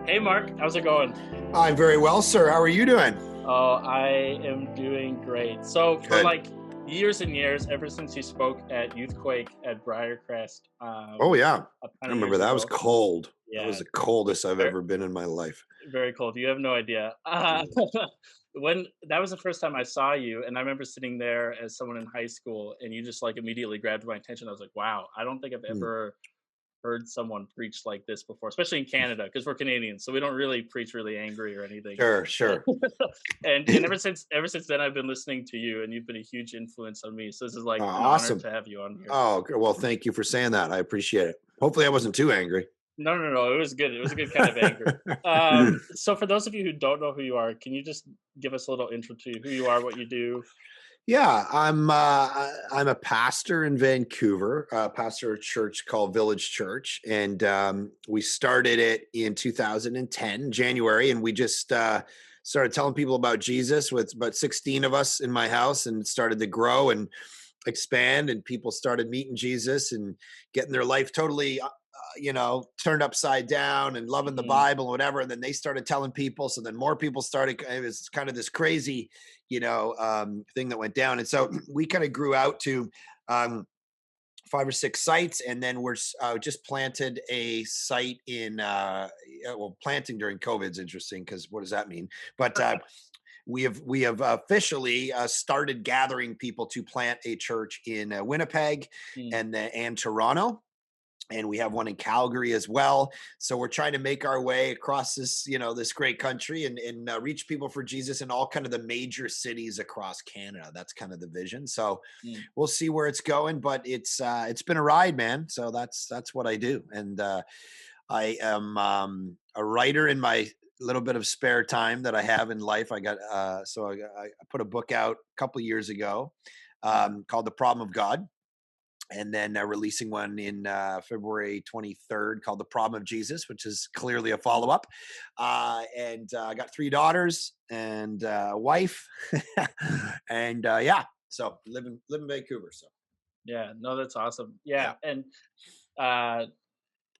Hey Mark, how's it going? I'm very well, sir. How are you doing? Oh, I am doing great. So for Good. like years and years, ever since you spoke at Youthquake at Briarcrest, Oh, yeah. a I ton of remember years that was ago. cold. That Yeah, was the coldest I've very, ever been in my life. very cold. You have no idea. Mm, When that was the first time I saw you, and I remember sitting there as someone in high school, and you just like immediately grabbed my attention. I was like, wow, I don't think I've mm. ever heard someone preach like this before, especially in Canada, because we're Canadians, so we don't really preach really angry or anything. Sure, sure. And ever since then, I've been listening to you, and you've been a huge influence on me. So this is like an honor Awesome. to have you on here. Oh, well, thank you for saying that. I appreciate it. Hopefully I wasn't too angry. No, no, no, it was good. It was a good kind of anger. So for those of you who don't know who you are, can you just give us a little intro to who you are, what you do? Yeah, I'm a pastor in Vancouver, pastor of a church called Village Church, and we started it in 2010 January, and we just started telling people about Jesus with about 16 of us in my house, and it started to grow and expand, and people started meeting Jesus and getting their life totally turned upside down and loving the Mhm. Bible and whatever. And then they started telling people, so then more people started. It was kind of this crazy thing that went down. And so we kind of grew out to um, 5 or 6 sites, and then we're just planted a site in planting during COVID is interesting, because what does that mean? But we have officially started gathering people to plant a church in Winnipeg Mm. and Toronto, and we have one in Calgary as well. So we're trying to make our way across this great country, and reach people for Jesus in all kind of the major cities across Canada. That's kind of the vision. So Mm. we'll see where it's going, but it's been a ride, man. So that's what I do, and I am a writer in my little bit of spare time that I have in life. I got I put a book out a couple years ago Mm. called "The Problem of God." And then releasing one in February 23rd called "The Problem of Jesus," which is clearly a follow up. And I got 3 daughters and a wife, and yeah, so live in Vancouver. So Yeah, no, that's awesome. yeah. Yeah, and uh,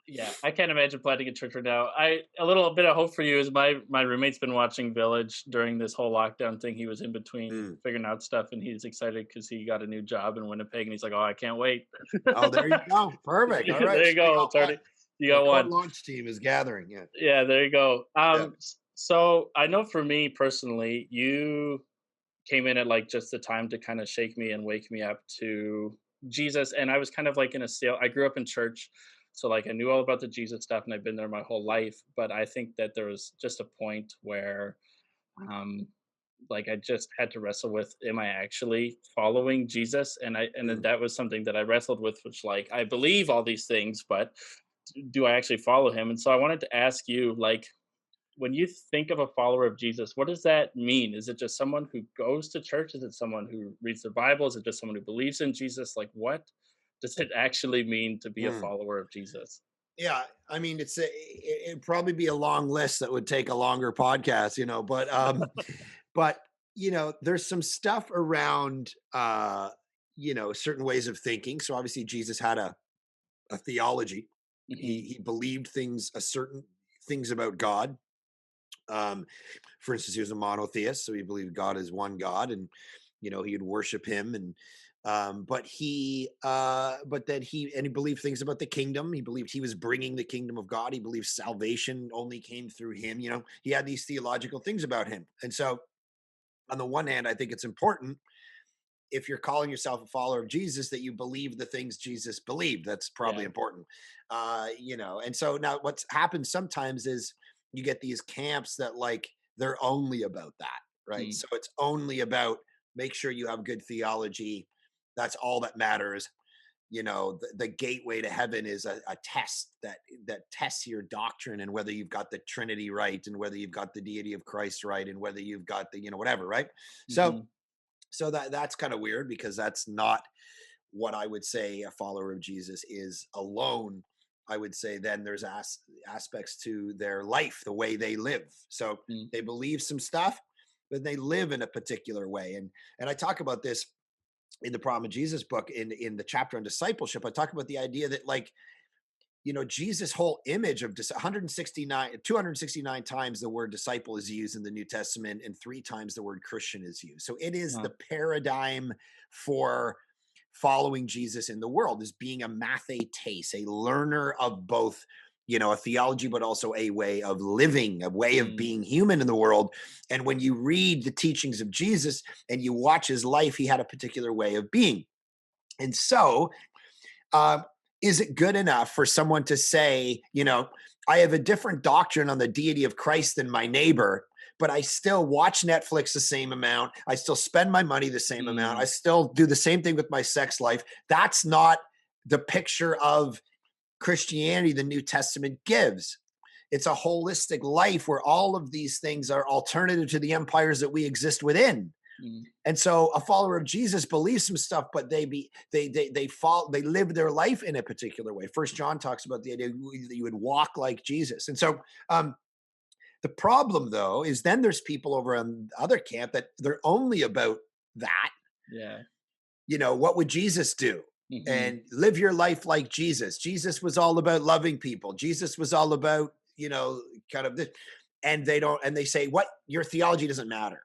yeah, I can't imagine planting a church right now. I a little bit of hope for you is my roommate's been watching Village during this whole lockdown thing. He was in between Mm. figuring out stuff, and he's excited because he got a new job in Winnipeg, and he's like, "Oh, I can't wait." Oh, there you go. Perfect. All right. There you So we go. got It's one. already you The got core one. launch team is gathering. Yeah. Yeah, there you go. Yeah. So I know for me personally, you came in at like just the time to kind of shake me and wake me up to Jesus. And I was kind of like in a sale. I grew up in church. So like I knew all about the Jesus stuff and I've been there my whole life. But I think that there was just a point where um like I just had to wrestle with, am I actually following Jesus? And then Mm. that was something that I wrestled with, which like I believe all these things, but do I actually follow him? And so I wanted to ask you, like, when you think of a follower of Jesus, what does that mean? Is it just someone who goes to church? Is it someone who reads their Bible? Is it just someone who believes in Jesus? Like, what does it actually mean to be a Mm. follower of Jesus? Yeah, I mean, it'd probably be a long list that would take a longer podcast, but there's some stuff around certain ways of thinking. So obviously Jesus had a theology. He Hmm. he believed things a certain things about God. Um, for instance, he was a monotheist, so he believed God is one God, and he'd worship him, and but then he believed things about the kingdom. He believed he was bringing the kingdom of God. He believed salvation only came through him. He had these theological things about him, and so on the one hand, I think it's important, if you're calling yourself a follower of Jesus, that you believe the things Jesus believed. That's probably Yeah. important. And so now what's happened sometimes is you get these camps that, like, they're only about that, right? Mm. So it's only about make sure you have good theology. That's all that matters. The gateway to heaven is a test that tests your doctrine, and whether you've got the Trinity right, and whether you've got the deity of Christ right, and whether you've got the, whatever, right? So Hmm. so that's kind of weird, because that's not what I would say a follower of Jesus is alone. I would say then there's aspects to their life, the way they live. So Mm. they believe some stuff, but they live in a particular way. And I talk about this in the Problem of Jesus book, in the chapter on discipleship. I talk about the idea that, like, Jesus' whole image of 269 times the word disciple is used in the New Testament, and 3 times the word Christian is used. So it is Uh, the paradigm for following Jesus in the world, is being a mathetes, a learner of both, a theology, but also a way of living, a way of mm, being human in the world. And when you read the teachings of Jesus and you watch his life, he had a particular way of being. And so, uh, is it good enough for someone to say, I have a different doctrine on the deity of Christ than my neighbor, but I still watch Netflix the same amount. I still spend my money the same amount. I mm, still do the same thing with my sex life. That's not the picture of Christianity the New Testament gives. It's a holistic life where all of these things are alternative to the empires that we exist within. mm, And so a follower of Jesus believes some stuff, but they live their life in a particular way. First John talks about the idea that you would walk like Jesus. And so the problem though is then there's people over on the other camp that they're only about that. yeah. What would Jesus do? Mhm, And live your life like Jesus. Jesus was all about loving people. Jesus was all about, kind of this. And they say, what, your theology doesn't matter,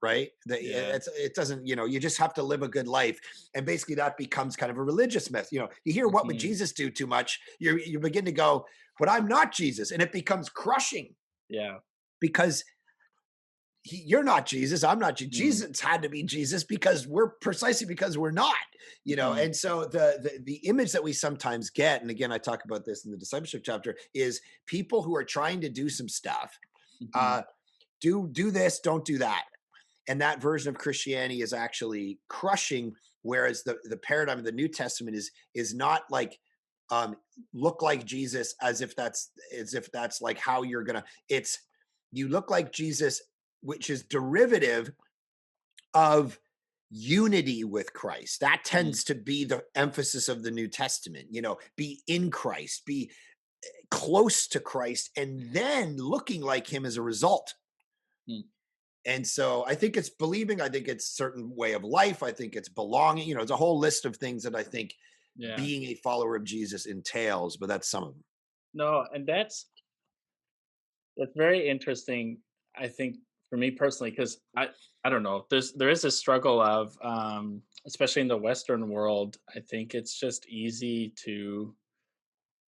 right? yeah. It doesn't, you just have to live a good life. And basically that becomes kind of a religious myth. You hear what would Mhm, Jesus do too much, you begin to go, but I'm not Jesus. And it becomes crushing yeah. because you're not Jesus. I'm not. Mhm, Jesus had to be Jesus because we're not. mhm, And so the image that we sometimes get, and again, I talk about this in the discipleship chapter, is people who are trying to do some stuff. mhm, Uh, do this, don't do that, and that version of Christianity is actually crushing. Whereas the paradigm of the New Testament is not like um, look like Jesus as if that's like how you're gonna. It's you look like Jesus, which is derivative of unity with Christ. That mm, tends to be the emphasis of the New Testament. Be in Christ, be close to Christ, and then looking like Him as a result. mm, And so I think it's believing. I think it's certain way of life. I think it's belonging. It's a whole list of things that I think yeah. being a follower of Jesus entails, but that's some of them. No, and that's very interesting, I think, for me personally, because I don't know, there is a struggle of, especially in the Western world, I think it's just easy to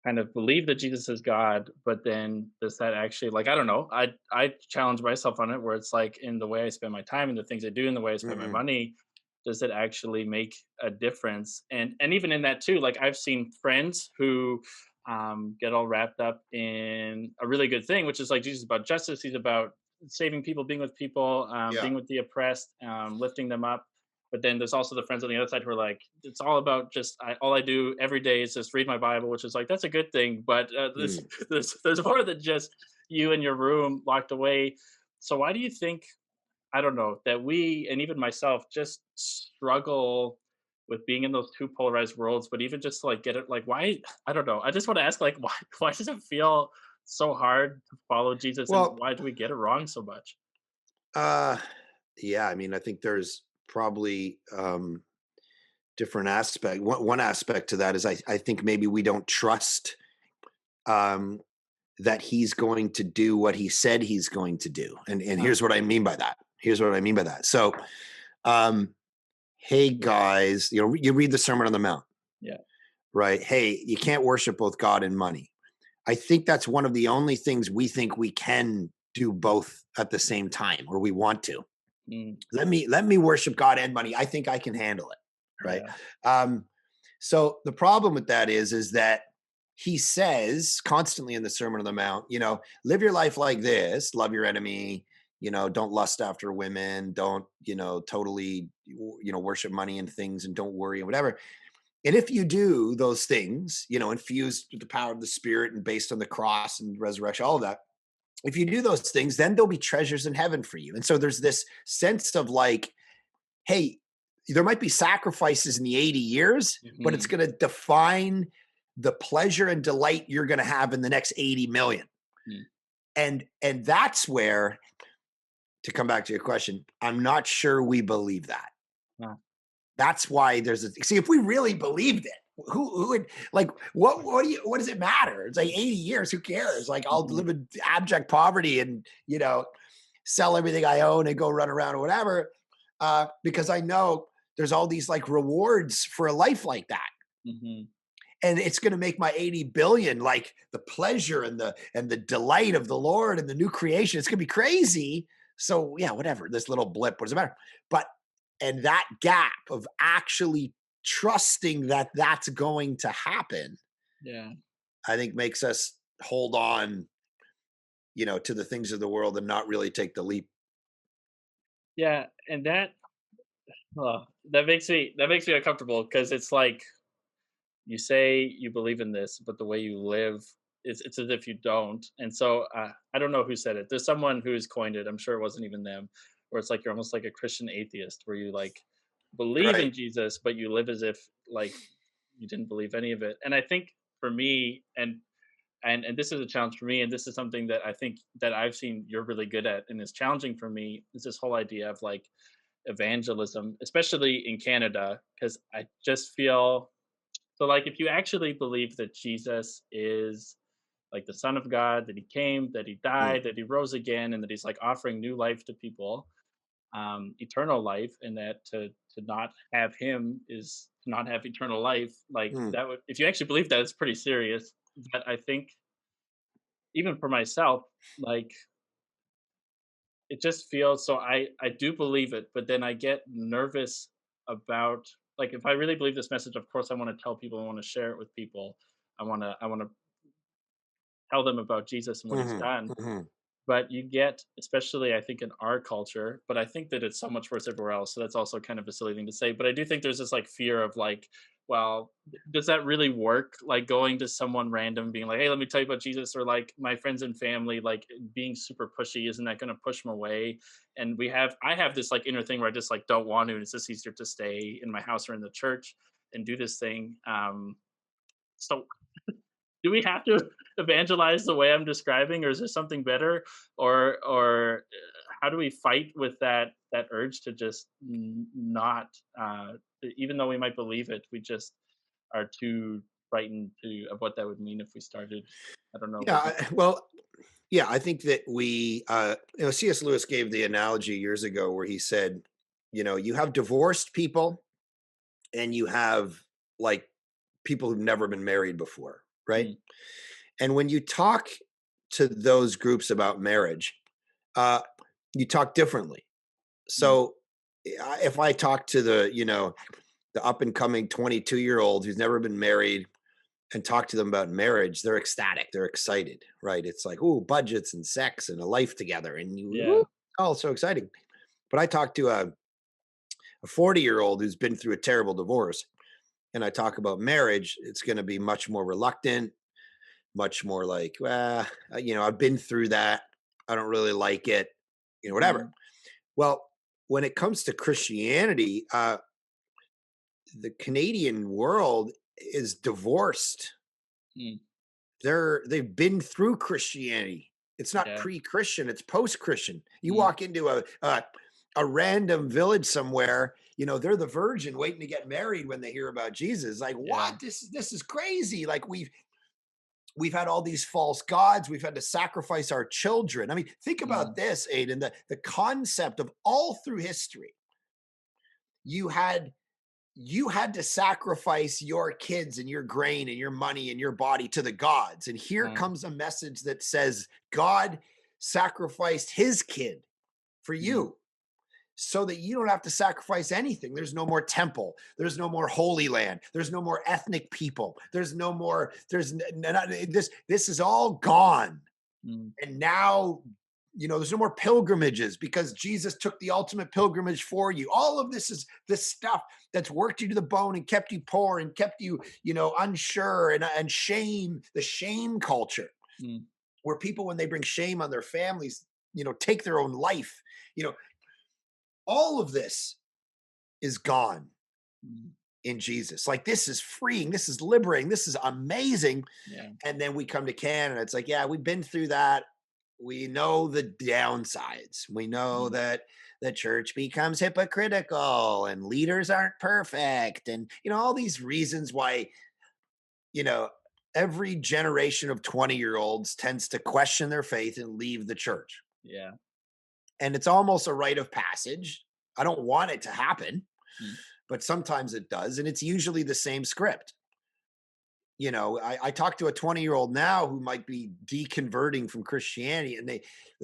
kind of believe that Jesus is God, but then does that actually, like, I don't know, I challenge myself on it where it's like in the way I spend my time and the things I do and the way I spend my Mm-mm. money, does it actually make a difference? And even in that too, like I've seen friends who get all wrapped up in a really good thing, which is like Jesus is about justice, he's about saving people, being with people, Yeah. being with the oppressed, lifting them up. But then there's also the friends on the other side who are like, it's all about just all I do every day is just read my Bible, which is like that's a good thing, but there's Mm. there's more than just you in your room locked away. So why do you think, I don't know, that we and even myself just struggle with being in those two polarized worlds, but even just to like get it, like why, I don't know. I just want to ask like why does it feel so hard to follow Jesus and Well, why do we get it wrong so much? uh, yeah. I mean, I think there's probably different aspect. One aspect to that is I think maybe we don't trust um, that he's going to do what he said he's going to do. And Huh. here's what I mean by that. Here's what I mean by that. So, um, hey guys, you read the Sermon on the Mount, Yeah. right? Hey, you can't worship both God and money. I think that's one of the only things we think we can do both at the same time, or we want to. Mm, Let me worship God and money. I think I can handle it, right? yeah. Um, so the problem with that is that he says constantly in the Sermon on the Mount, live your life like this, love your enemy, don't lust after women, don't, totally, worship money and things and don't worry and whatever. And if you do those things, infused with the power of the Spirit and based on the cross and resurrection, all of that, if you do those things, then there'll be treasures in heaven for you. And so there's this sense of like, hey, there might be sacrifices in the 80 years, but it's Mhm. going to define the pleasure and delight you're going to have in the next 80 million. Mm. And that's where, to come back to your question, I'm not sure we believe that. Huh. That's why see, if we really believed it, who would like what does it matter? It's like 80 years, who cares? Like I'll Mhm. live in abject poverty and sell everything I own and go run around or whatever. Because I know there's all these like rewards for a life like that. Mhm. And it's going to make my 80 billion like the pleasure and the delight of the Lord and the new creation. It's going to be crazy. So yeah, whatever. This little blip, what does it matter? But and that gap of actually trusting that that's going to happen, Yeah. I think makes us hold on, to the things of the world and not really take the leap. Yeah, and that makes me uncomfortable because it's like you say you believe in this, but the way you live, it's as if you don't. And so I don't know who said it. There's someone who's coined it. I'm sure it wasn't even them. Where it's like you're almost like a Christian atheist, where you like believe Right. in Jesus, but you live as if like you didn't believe any of it. And I think for me, and this is a challenge for me, and this is something that I think that I've seen you're really good at, and is challenging for me, is this whole idea of like evangelism, especially in Canada, because I just feel so like if you actually believe that Jesus is like the Son of God, that he came, that he Mm, died, that he rose again, and that he's like offering new life to people, eternal life, and that to not have him is to not have eternal life. Like mm. that would, if you actually believe that, it's pretty serious. But I think even for myself, like it just feels so I do believe it, but then I get nervous about like if I really believe this message, of course I want to tell people, I want to share it with people. I want to tell them about Jesus and what he's Mhm, done. mhm. But you get, especially I think in our culture, but I think that it's so much worse everywhere else. So that's also kind of a silly thing to say. But I do think there's this like fear of like, well, does that really work? Like going to someone random, being like, "Hey, let me tell you about Jesus," or like my friends and family, like being super pushy, isn't that going to push them away? And I have this like inner thing where I just like don't want to, and it's just easier to stay in my house or in the church and do this thing. So do we have to evangelize the way I'm describing, or is there something better? Or how do we fight with that urge to just not, even though we might believe it, we just are too frightened of what that would mean if we started. I don't know Yeah, what you. well, yeah, I think that C.S. Lewis gave the analogy years ago where he said, you have divorced people and you have like people who've never been married before, right? Mm, And when you talk to those groups about marriage, uh, you talk differently. mm, So if I talk to the up and coming 22-year-old who's never been married and talk to them about marriage, they're ecstatic, they're excited, right? It's like, oh, budgets and sex and a life together, and yeah, oh, so exciting. But I talked to a 40-year-old who's been through a terrible divorce, and I talk about marriage, it's going to be much more reluctant, much more like, well, I've been through that. I don't really like it, whatever. mm, Well, when it comes to Christianity, the Canadian world is divorced. mm, They've been through Christianity. It's not yeah, pre-Christian, it's post-Christian. You mm, walk into a random village somewhere, they're the virgin waiting to get married when they hear about Jesus. Like, yeah, what? This is crazy. Like we've had all these false gods. We've had to sacrifice our children. I mean, think about mm, this, Aiden, the concept of all through history. You had you had to sacrifice your kids and your grain and your money and your body to the gods. And here uh, comes a message that says God sacrificed his kid for mm, you so that you don't have to sacrifice anything. There's no more temple. There's no more holy land. There's no more ethnic people. There's no more, this is all gone. mm, And now, there's no more pilgrimages because Jesus took the ultimate pilgrimage for you. All of this is this stuff that's worked you to the bone and kept you poor and kept you, unsure and shame, the shame culture mm, where people, when they bring shame on their families, take their own life. You know, all of this is gone mm, in Jesus. Like this is freeing, this is liberating, this is amazing. yeah, And then we come to Canada. It's like, yeah, we've been through that. We know the downsides. We know mm, that the church becomes hypocritical and leaders aren't perfect. And, all these reasons why, you know, every generation of 20-year-olds tends to question their faith and leave the church. Yeah. And it's almost a rite of passage. I don't want it to happen, Mm. but sometimes it does. And it's usually the same script. I talk to a 20-year-old now who might be deconverting from Christianity, and they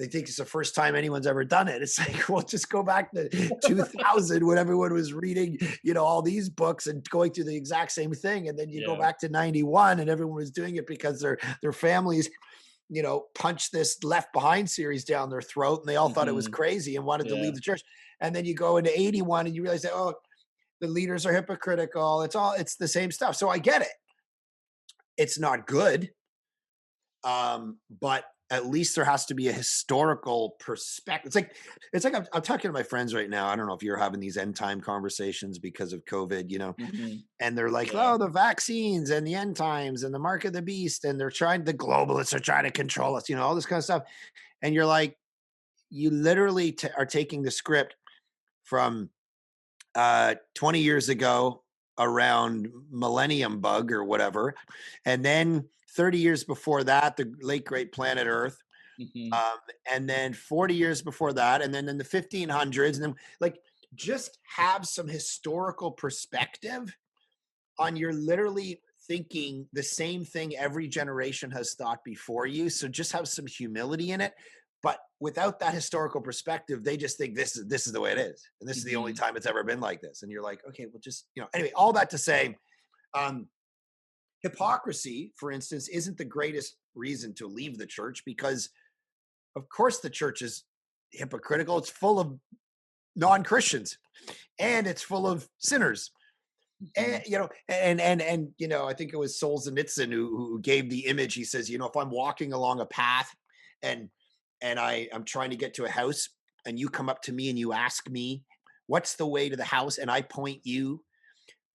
think it's the first time anyone's ever done it. It's like, well, just go back to 2000 when everyone was reading, all these books and going through the exact same thing. And then you go Yeah. back to 91 and everyone was doing it because their families, punched this Left Behind series down their throat and they all thought it was Mhm. crazy and wanted to Yeah. leave the church. And then you go into 81 and you realize that, oh, the leaders are hypocritical. It's the same stuff. So I get it. It's not good, but at least there has to be a historical perspective. It's like I'm talking to my friends right now. I don't know if you're having these end time conversations because of COVID, Mhm. and they're like, Yeah. "Oh, the vaccines and the end times and the mark of the beast," and the globalists are trying to control us, all this kind of stuff. And you're like, you literally are taking the script from 20 years ago around millennium bug or whatever, and then 30 years before that, the late great planet Earth, Mhm. um, and then 40 years before that, and then in the 1500s, and then like just have some historical perspective on you're literally thinking the same thing every generation has thought before you. So just have some humility in it. But without that historical perspective, they just think this is the way it is. And this is the only Mhm. time it's ever been like this. And you're like, okay, well, just, anyway, all that to say, um, hypocrisy, for instance, isn't the greatest reason to leave the church because of course the church is hypocritical. It's full of non-Christians and it's full of sinners. And Mhm. I think it was Solzhenitsyn who gave the image. He says, if I'm walking along a path and I'm trying to get to a house and you come up to me and you ask me, what's the way to the house? And I point you,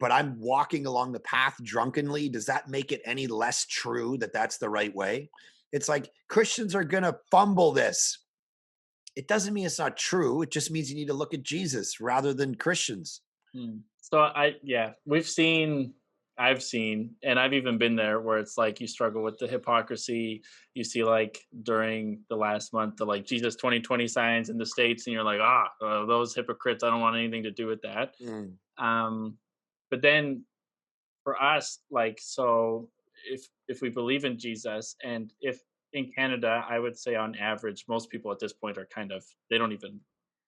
but I'm walking along the path drunkenly. Does that make it any less true that that's the right way? It's like Christians are going to fumble this. It doesn't mean it's not true. It just means you need to look at Jesus rather than Christians. Mm. So yeah, I've seen, and I've even been there where it's like you struggle with the hypocrisy. You see, like during the last month, the like Jesus 2020 signs in the States, and you're like, those hypocrites, I don't want anything to do with that. Mm, Um, but then for us, like, so if we believe in Jesus, and if in Canada, I would say on average, most people at this point are kind of they don't even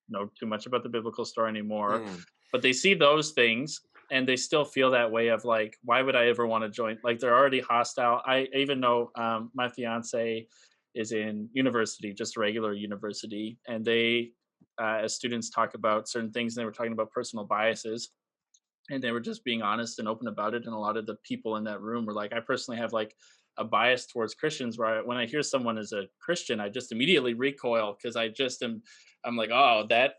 know too much about the biblical story anymore, mm, but they see those things and they still feel that way of like, why would I ever want to join? Like they're already hostile. I even know my fiance is in university, just regular university, and they as students talk about certain things, and they were talking about personal biases, and they were just being honest and open about it. And a lot of the people in that room were like, I personally have like a bias towards Christians where when I hear someone is a Christian, I just immediately recoil because I'm like, oh, that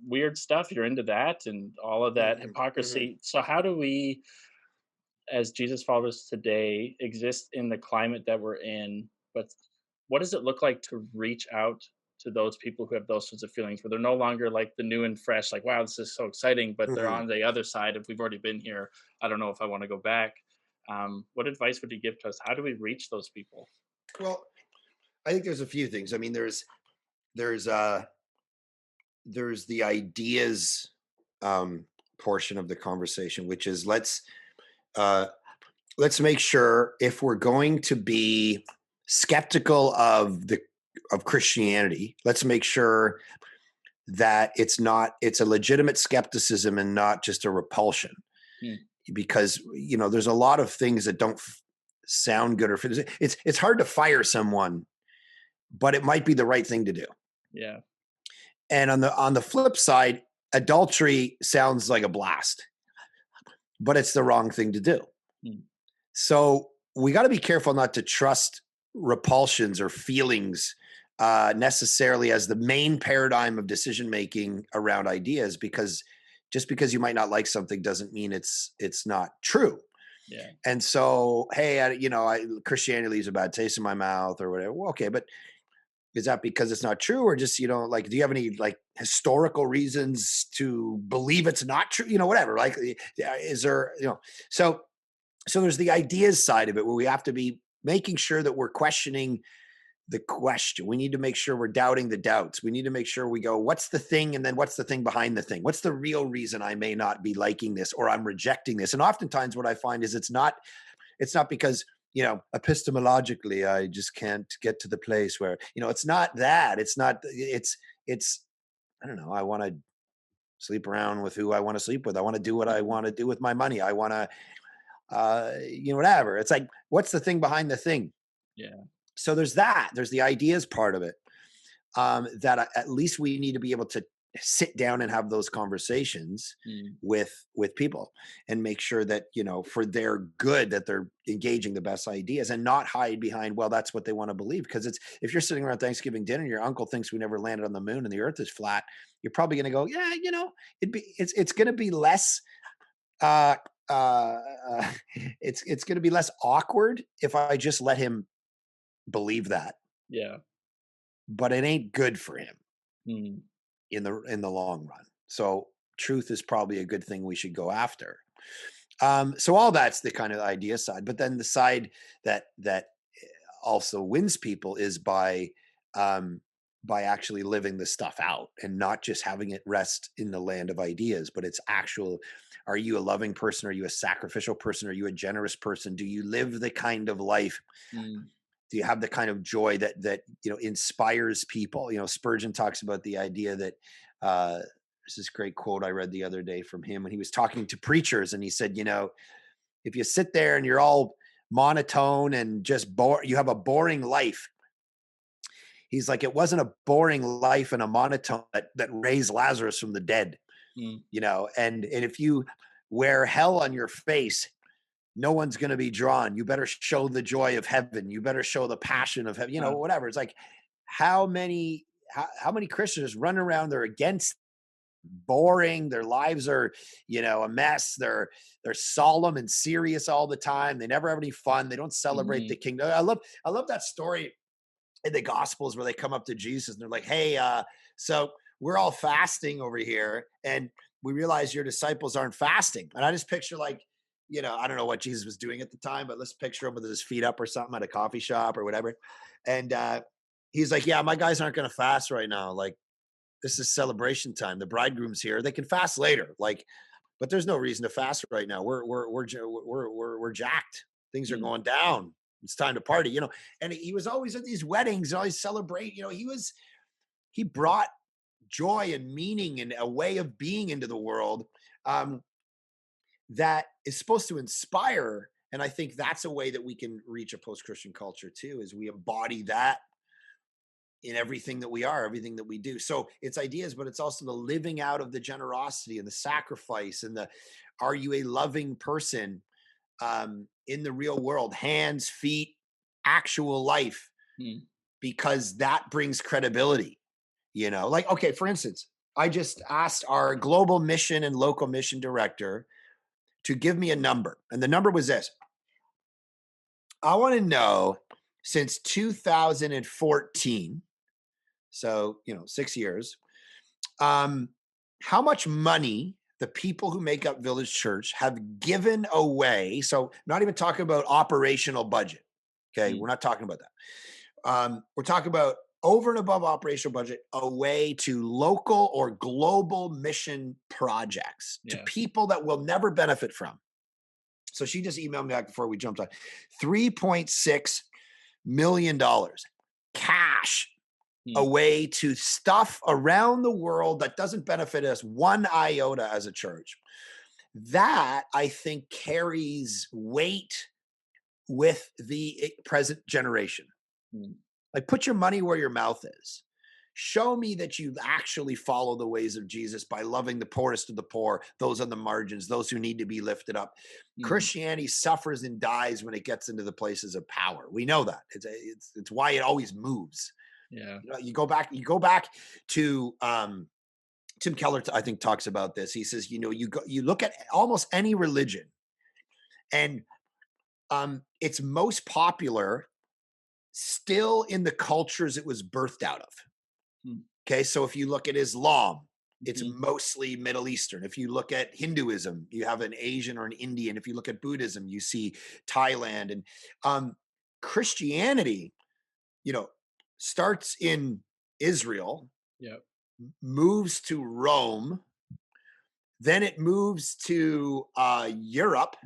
weird stuff, you're into that and all of that mhm, mhm. hypocrisy. So how do we, as Jesus followers today, exist in the climate that we're in? But what does it look like to reach out to those people who have those sorts of feelings where they're no longer like the new and fresh, like, wow, this is so exciting, but they're Mhm. on the other side. If we've already been here, I don't know if I want to go back. What advice would you give to us? How do we reach those people? Well, I think there's a few things. I mean, there's uh there's the ideas um portion of the conversation, which is uh let's make sure if we're going to be skeptical of Christianity, let's make sure that it's a legitimate skepticism and not just a repulsion. Hmm. Because there's a lot of things that don't sound good or fit. It's hard to fire someone, but it might be the right thing to do. Yeah. And on the flip side, adultery sounds like a blast, but it's the wrong thing to do. Hmm. So we got to be careful not to trust repulsions or feelings necessarily as the main paradigm of decision making around ideas, because just because you might not like something doesn't mean it's not true. Yeah. And so, hey, Christianity leaves a bad taste in my mouth or whatever. Well, okay, but is that because it's not true, or just like? Do you have any like historical reasons to believe it's not true? Whatever. Like, is there? So So there's the ideas side of it where we have to be making sure that we're questioning the question. We need to make sure we're doubting the doubts. We need to make sure we go, what's the thing? And then what's the thing behind the thing? What's the real reason I may not be liking this or I'm rejecting this? And oftentimes what I find is it's not because, epistemologically, I just can't get to the place where, it's not that. It's not, it's, I don't know. I want to sleep around with who I want to sleep with. I want to do what I Mhm. want to do with my money. I want to, whatever. It's like, what's the thing behind the thing? Yeah. So there's that. There's the ideas part of it. That at least we need to be able to sit down and have those conversations Mm. with people and make sure that for their good that they're engaging the best ideas and not hide behind, well, that's what they want to believe. Because it's if you're sitting around Thanksgiving dinner and your uncle thinks we never landed on the moon and the earth is flat, you're probably going to go, yeah, it's going to be less uh uh, uh it's going to be less awkward if I just let him believe that, Yeah. but it ain't good for him Mm. in the long run. So truth is probably a good thing we should go after. So all that's the kind of idea side, but then the side that also wins people is by actually living the stuff out and not just having it rest in the land of ideas, but it's actual. Are you a loving person? Are you a sacrificial person? Are you a generous person? Do you live the kind of life? Mm. Do you have the kind of joy that inspires people? Spurgeon talks about the idea that there's this great quote I read the other day from him when he was talking to preachers, and he said, if you sit there and you're all monotone and just you have a boring life. He's like, it wasn't a boring life and a monotone that raised Lazarus from the dead, Mm. and if you wear hell on your face, no one's going to be drawn. You better show the joy of heaven. You better show the passion of heaven, Uh, whatever. It's like, how many Christians run around, they're against, boring, their lives are, a mess. They're solemn and serious all the time. They never have any fun. They don't celebrate the mhm. kingdom. I love that story in the gospels where they come up to Jesus and they're like, hey, so we're all fasting over here and we realize your disciples aren't fasting. And I just picture, like, I don't know what Jesus was doing at the time, but let's picture him with his feet up or something at a coffee shop or whatever. And he's like, yeah, my guys aren't going to fast right now. Like, this is celebration time. The bridegroom's here. They can fast later. Like, but there's no reason to fast right now. We're jacked. Things are Mm. going down. It's time to party. And he was always at these weddings, always celebrate. He brought joy and meaning and a way of being into the world, um, that is supposed to inspire. And I think that's a way that we can reach a post-Christian culture too, is we embody that in everything that we are, everything that we do. So it's ideas, but it's also the living out of the generosity and the sacrifice and are you a loving person in the real world, hands, feet, actual life, Mm. because that brings credibility. Like, okay, for instance, I just asked our global mission and local mission director to give me a number. And the number was this: I want to know, since 2014, so, 6 years, um, how much money the people who make up Village Church have given away. So, not even talking about operational budget. Okay. Mm. We're not talking about that. We're talking about over and above operational budget away to local or global mission projects to Yeah. people that will never benefit from. So she just emailed me back before we jumped on $3.6 million cash Mm. away to stuff around the world that doesn't benefit us one iota as a church. That, I think, carries weight with the present generation. Mm. Like, put your money where your mouth is. Show me that you actually follow the ways of Jesus by loving the poorest of the poor, those on the margins, those who need to be lifted up. Mm. Christianity suffers and dies when it gets into the places of power. We know that. It's why it always moves. Yeah. You go back to Tim Keller, I think, talks about this. He says, you look at almost any religion, and it's most popular still in the cultures it was birthed out of. Mm. Okay, so if you look at Islam, it's Mhm. mostly Middle Eastern. If you look at Hinduism, you have an Asian or an Indian. If you look at Buddhism, you see Thailand. And um, Christianity, you know, starts in Israel, Yep. moves to Rome, then it moves to Europe,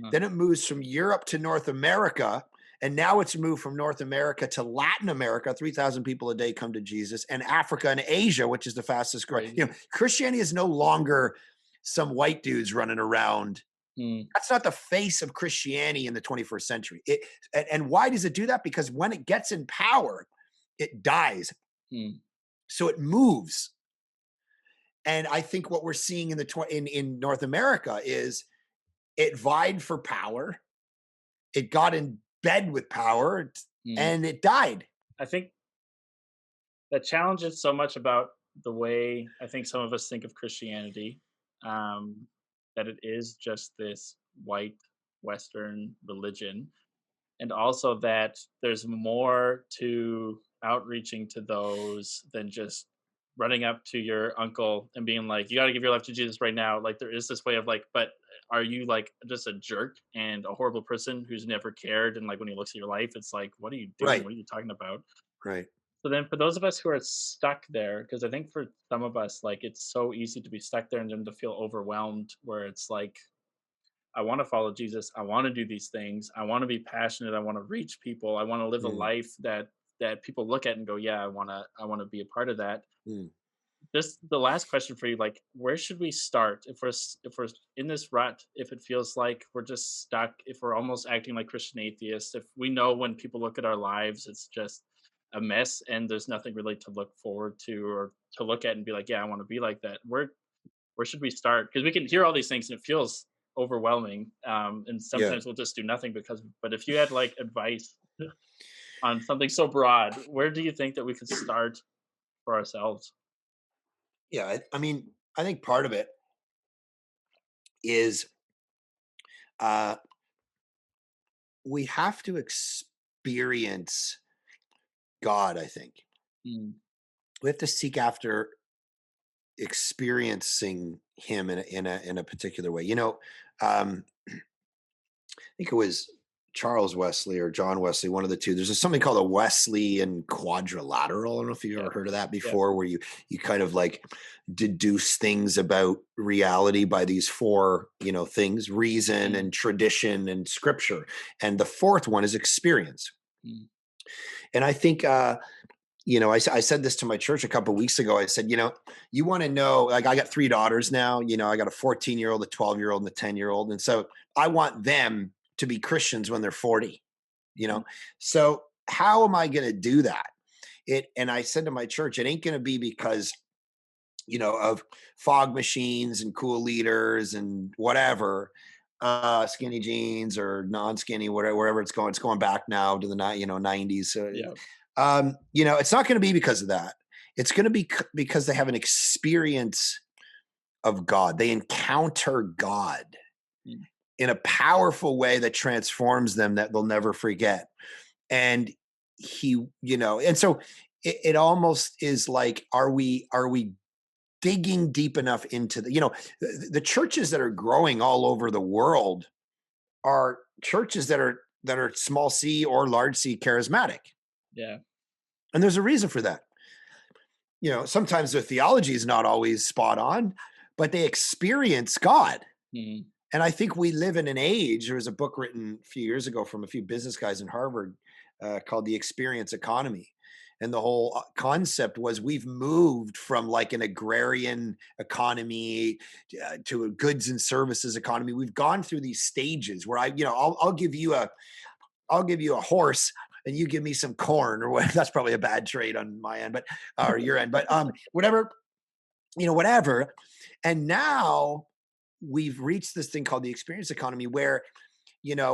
Uh, then it moves from Europe to North America. And now it's moved from North America to Latin America. 3,000 people a day come to Jesus, and Africa and Asia, which is the fastest growing. crazy. Christianity is no longer some white dudes running around. Mm, That's not the face of Christianity in the 21st century. And why does it do that? Because when it gets in power, it dies. mm, So it moves. And I think what we're seeing in North America is it vied for power, it got in bed with power, mm. and it died. I think that challenges so much about the way I think some of us think of Christianity, um, that it is just this white Western religion, and also that there's more to outreaching to those than just running up to your uncle and being like, "You got to give your life to Jesus right now." Like there is this way of like, but are you like just a jerk and a horrible person who's never cared? And like when he looks at your life, it's like, what are you doing? Right. What are you talking about? Right. So then for those of us who are stuck there, because I think for some of us, like it's so easy to be stuck there and then to feel overwhelmed where it's like, I want to follow Jesus. I want to do these things. I want to be passionate. I want to reach people. I want to live a Mm, life that people look at and go, yeah, I want to be a part of that. mm, This the last question for you, like where should we start if we're in this rut, if it feels like we're just stuck, if we're almost acting like Christian atheists, if we know when people look at our lives it's just a mess and there's nothing really to look forward to or to look at and be like, yeah, I want to be like that. Where should we start? Because we can hear all these things and it feels overwhelming, and yeah. sometimes we'll just do nothing because. But if you had like advice on something so broad, where do you think that we could start for ourselves? Yeah. I mean, I think part of it is uh, we have to experience God, I think. Mm, We have to seek after experiencing him in a particular way. I think it was Charles Wesley or John Wesley, one of the two. There's something called a Wesleyan quadrilateral. I don't know if you've yeah, ever heard of that yeah. before, where you kind of like deduce things about reality by these four, things: reason Mm, and tradition and scripture. And the fourth one is experience. mm, And I think I said this to my church a couple of weeks ago. I said, you want to know, like, I got three daughters now. I got a 14-year-old, a 12-year-old, and a 10-year-old. And so I want them to be Christians when they're 40, you mm, know? So how am I going to do that? And I said to my church, it ain't going to be because, of fog machines and cool leaders and whatever, skinny jeans or non-skinny, whatever, wherever it's going back now to the 90s. So yeah. it's not going to be because of that. It's going to be because they have an experience of God. They encounter God Mm, in a powerful way that transforms them that they'll never forget. And and so it almost is like, are we digging deep enough into the churches that are growing all over the world are churches that are small c or large c charismatic. yeah. And there's a reason for that. Sometimes their theology is not always spot on, but they experience God. Mm, And I think we live in an age. There was a book written a few years ago from a few business guys in Harvard called The Experience Economy. And the whole concept was we've moved from like an agrarian economy to a goods and services economy. We've gone through these stages where I'll give you a horse and you give me some corn or what. That's probably a bad trade on my end, but or your end, but whatever, whatever. And now we've reached this thing called the experience economy where,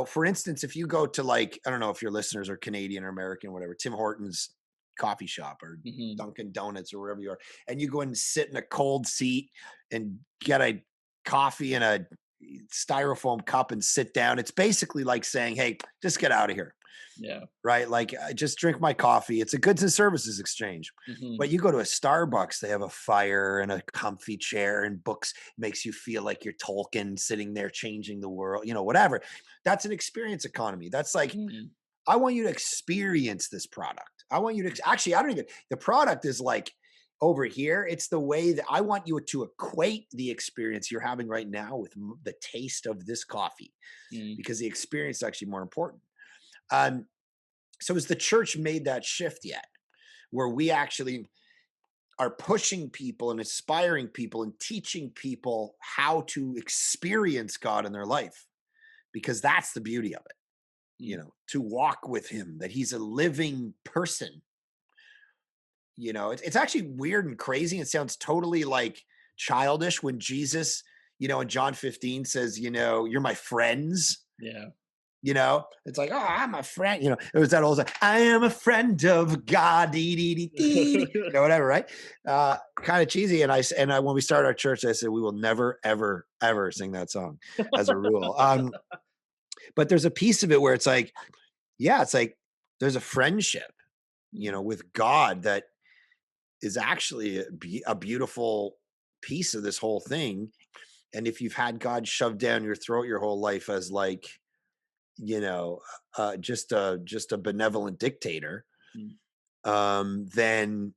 for instance, if you go to, like, I don't know if your listeners are Canadian or American, whatever, Tim Hortons coffee shop or mhm, Dunkin' Donuts or wherever you are, and you go and sit in a cold seat and get a coffee in a styrofoam cup and sit down. It's basically like saying, hey, just get out of here. Yeah. right? Like, I just drink my coffee. It's a goods and services exchange. Mhm. But you go to a Starbucks, they have a fire and a comfy chair and books, makes you feel like you're Tolkien sitting there changing the world, whatever. That's an experience economy. That's like, Mhm. I want you to experience this product. I want you to actually, I don't even, the product is like over here. It's the way that I want you to equate the experience you're having right now with the taste of this coffee, Mhm. because the experience is actually more important. Um, so has the church made that shift yet, where we actually are pushing people and inspiring people and teaching people how to experience God in their life? Because that's the beauty of it, Mhm. to walk with him, that he's a living person. It's actually weird and crazy. It sounds totally like childish when Jesus, in John 15 says, you're my friends. Yeah. It's like, oh, I'm a friend. It was that old, I am a friend of God, dee, dee, dee, dee, dee, whatever, right? Kind of cheesy. And when we started our church, I said, we will never, ever, ever sing that song as a rule. But there's a piece of it where it's like, yeah, it's like there's a friendship, Mhm. with God that is actually a beautiful piece of this whole thing. And if you've had God shoved down your throat your whole life as like, you know, just a benevolent dictator, Mhm. then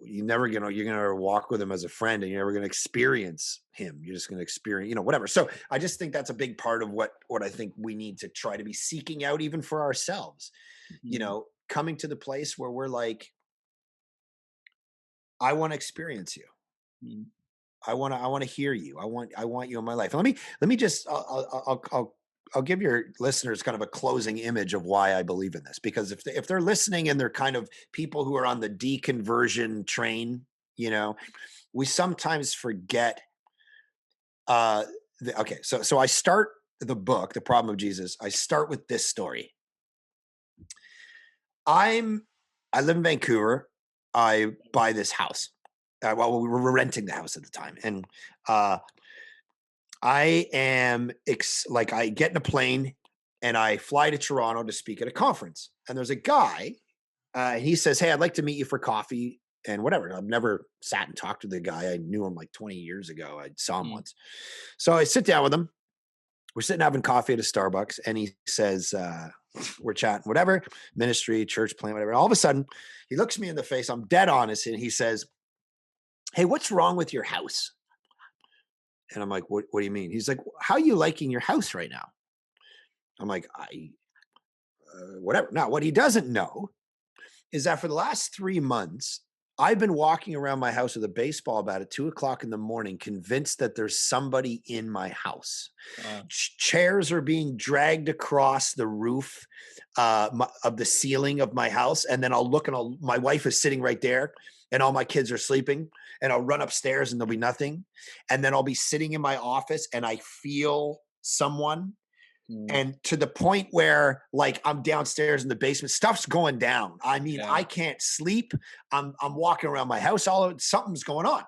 you're gonna walk with him as a friend, and you're never gonna experience him. You're just gonna experience, whatever. So I just think that's a big part of what I think we need to try to be seeking out, even for ourselves. Mhm. Coming to the place where we're like, I want to experience you. Mhm. I want to hear you. I want you in my life. Let me just I'll give your listeners kind of a closing image of why I believe in this, because if they're listening and they're kind of people who are on the deconversion train, we sometimes forget. Okay, so I start the book, The Problem of Jesus. I start with this story. I live in Vancouver. I buy this house. Well, we were renting the house at the time, and uh, I am like, I get in a plane and I fly to Toronto to speak at a conference. And there's a guy, and he says, "Hey, I'd like to meet you for coffee and whatever." I've never sat and talked to the guy. I knew him like 20 years ago. I saw him Mhm. once. So I sit down with him. We're sitting having coffee at a Starbucks, and he says, we're chatting, whatever, ministry, church plant, whatever. All of a sudden, he looks me in the face. I'm dead honest. And he says, "Hey, what's wrong with your house?" And I'm like, what do you mean? He's like, "How are you liking your house right now?" I'm like, whatever. Now, what he doesn't know is that for the last 3 months, I've been walking around my house with a baseball bat at 2 o'clock in the morning, convinced that there's somebody in my house. Wow. Chairs are being dragged across the roof of the ceiling of my house. And then I'll look, and my wife is sitting right there, and all my kids are sleeping. And I'll run upstairs and there'll be nothing. And then I'll be sitting in my office and I feel someone, Mhm. and to the point where, like, I'm downstairs in the basement, stuff's going down. I mean, Yeah. I can't sleep. I'm walking around my house, something's going on.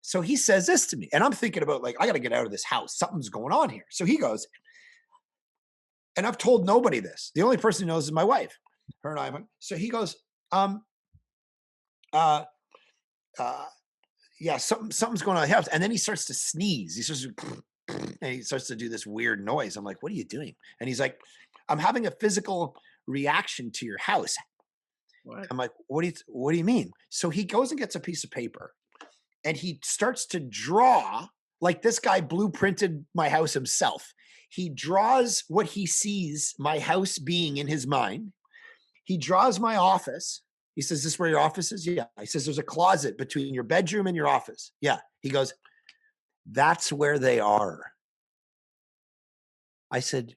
So he says this to me, and I'm thinking about, like, I got to get out of this house. Something's going on here. So he goes, and I've told nobody this. The only person who knows is my wife. Her and I. So he goes, um, uh, uh, yeah, something's going on in the house. And then he starts to sneeze. He starts to, and he starts to do this weird noise. I'm like, "What are you doing?" And he's like, "I'm having a physical reaction to your house." What? I'm like, "What do you mean?" So he goes and gets a piece of paper, and he starts to draw, like this guy blueprinted my house himself. He draws what he sees my house being in his mind. He draws my office. He says, "This is where your office is?" Yeah. He says, "There's a closet between your bedroom and your office." Yeah. He goes, "That's where they are." I said,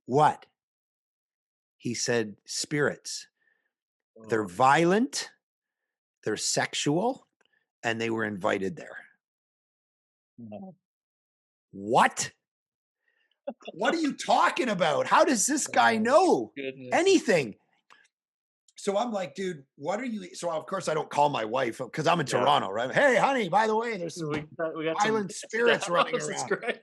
"What?" He said, "Spirits. They're Oh, violent, they're sexual, and they were invited there." no. What? What are you talking about? How does this guy Oh, know goodness. anything? So I'm like, dude, what are you? So of course I don't call my wife because I'm in Yeah. Toronto, right? Hey, honey, by the way, there's some We got some island guests in the spirits running house. It's around. great.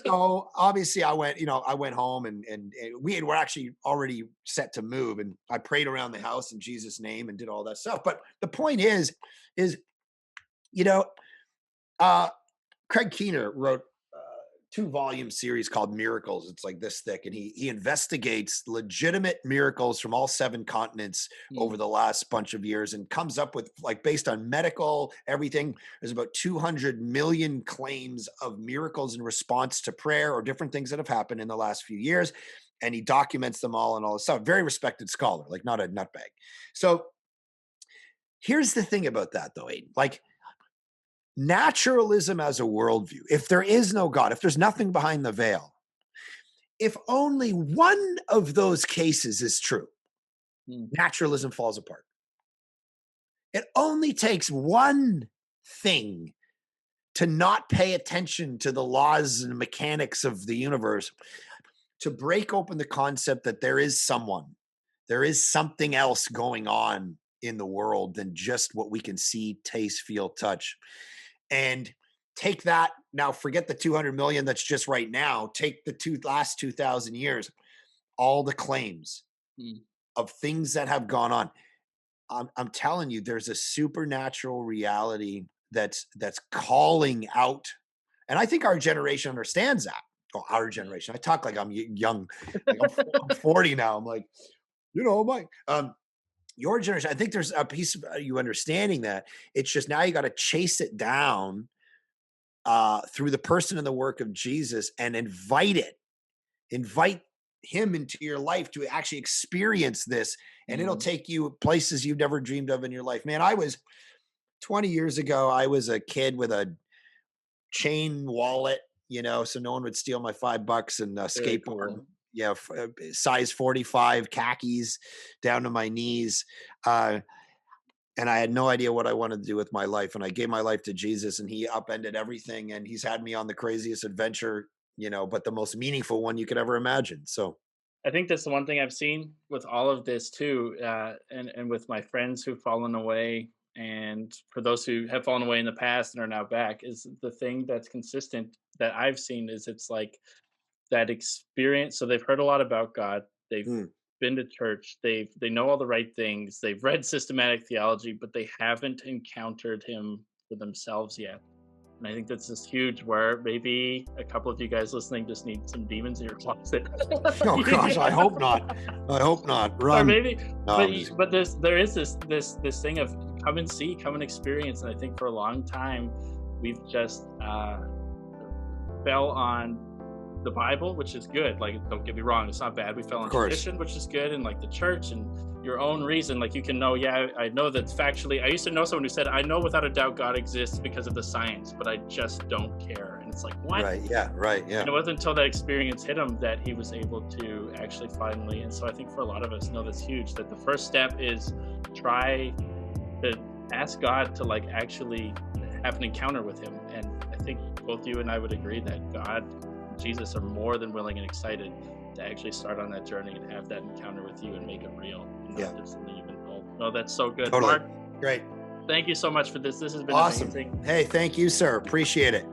So obviously I went home and were actually already set to move. And I prayed around the house in Jesus' name and did all that stuff. But the point is, you know, uh, Craig Keener wrote a 2-volume series called Miracles. It's like this thick, and he investigates legitimate miracles from all 7 continents over Mm, the last bunch of years, and comes up with, like, based on medical everything. There's about 200 million claims of miracles in response to prayer or different things that have happened in the last few years, and he documents them all and all this stuff. Very respected scholar, like not a nutbag. So here's the thing about that, though, Aiden. Like, naturalism as a worldview, if there is no God, if there's nothing behind the veil, if only one of those cases is true, mm, naturalism falls apart. It only takes one thing to not pay attention to the laws and mechanics of the universe to break open the concept that there is something else going on in the world than just what we can see, taste, feel, touch. And take that now, forget the 200 million that's just right now, take the last 2000 years, all the claims mm, of things that have gone on. I'm telling you, there's a supernatural reality that's calling out, and I think our generation understands that. Oh, our generation, I talk like I'm young, like I'm 40 now. I'm like, my your generation, I think there's a piece of you understanding that. It's just now you got to chase it down through the person and the work of Jesus, and invite him into your life to actually experience this. And it'll mm. take you places you've never dreamed of in your life. Man, I was 20 years ago, I was a kid with a chain wallet, so no one would steal my $5 and Very skateboard. cool. Yeah, size 45 khakis down to my knees. And I had no idea what I wanted to do with my life. And I gave my life to Jesus, and he upended everything. And he's had me on the craziest adventure, but the most meaningful one you could ever imagine. So, I think that's the one thing I've seen with all of this too, and with my friends who've fallen away, and for those who have fallen away in the past and are now back, is the thing that's consistent that I've seen is it's like that experience. So they've heard a lot about God, they've mm, been to church, they know all the right things, they've read systematic theology, but they haven't encountered Him for themselves yet. And I think that's just huge where maybe a couple of you guys listening just need some demons in your closet. oh gosh, I hope not. I hope not. Or Run. maybe, No, but I'm just there is this thing of come and see, come and experience. And I think for a long time we've just fell on the Bible, which is good. Like, don't get me wrong, it's not bad. We fell of on course. tradition, which is good, and like the church and your own reason. Like you can know, yeah, I know that factually. I used to know someone who said, I know without a doubt God exists because of the science, but I just don't care. And it's like, what? Right. Yeah. Right. Yeah. And it wasn't until that experience hit him that he was able to actually finally. And so I think for a lot of us, know that's huge. That the first step is try to ask God to like actually have an encounter with Him. And I think both you and I would agree that God, Jesus are more than willing and excited to actually start on that journey and have that encounter with you and make it real, and Yeah. not just something you've been told. No, that's so good, Totally. Mark. Great. Thank you so much for this. This has been Awesome. amazing. Hey, thank you, sir. Appreciate it.